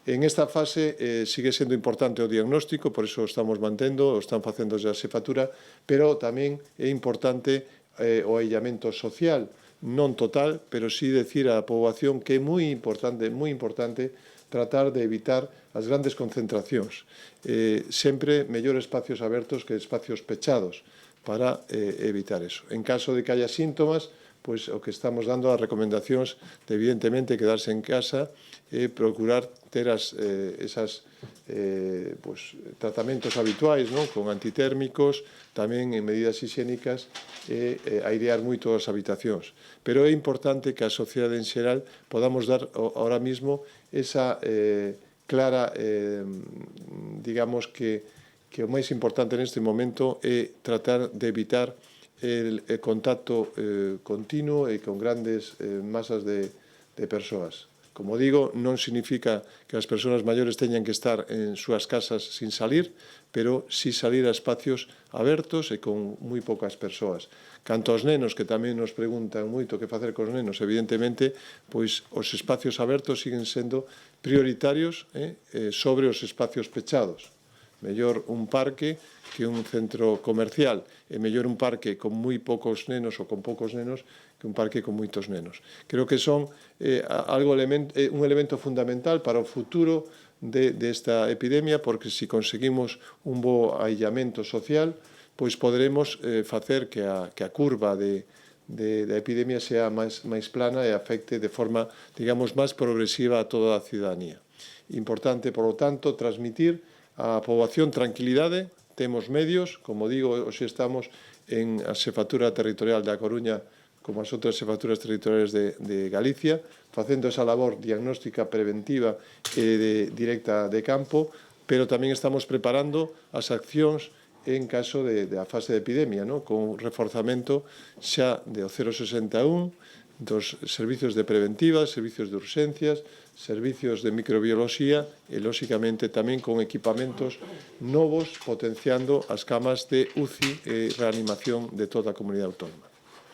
En esta fase sigue sendo importante o diagnóstico, por iso estamos mantendo, o están facendo a xefatura, pero tamén é importante o aillamento social, non total, pero sí decir á poboación que é moi importante tratar de evitar as grandes concentracións. Sempre mellor espacios abertos que espacios pechados para evitar eso. En caso de que haya síntomas, pois o que estamos dando as recomendacións de, evidentemente, quedarse en casa e procurar ter esas tratamentos habituais, non? Con antitérmicos, tamén en medidas higiénicas e airear moito as habitacións. Pero é importante que a sociedade en xeral podamos dar ahora mismo esa clara, digamos que o máis importante neste momento é tratar de evitar el contacto continuo e con grandes masas de persoas. Como digo, non significa que as persoas maiores teñan que estar en súas casas sin salir, pero sí salir a espacios abertos e con moi poucas persoas. Canto aos nenos, que tamén nos preguntan moito que facer cos nenos, evidentemente, pois os espacios abertos siguen sendo prioritarios sobre os espacios pechados. Mellor un parque que un centro comercial, e mellor un parque con moi poucos nenos ou con poucos nenos que un parque con moitos nenos. Creo que son un elemento fundamental para o futuro desta epidemia, porque se conseguimos un bo aillamento social, pois poderemos facer que a curva da epidemia sea máis plana e afecte de forma, digamos, máis progresiva a toda a ciudadanía. Importante, por lo tanto, transmitir a poboación tranquilidade, temos medios, como digo, hoxe estamos en a xefatura territorial da Coruña como as outras xefaturas territoriales de Galicia, facendo esa labor diagnóstica preventiva e directa de campo, pero tamén estamos preparando as accións en caso da fase de epidemia, con reforzamento xa do 061, dos servicios de preventiva, servicios de urxencias, servicios de microbioloxía e, lóxicamente, tamén con equipamentos novos potenciando as camas de UCI e reanimación de toda a comunidade autónoma.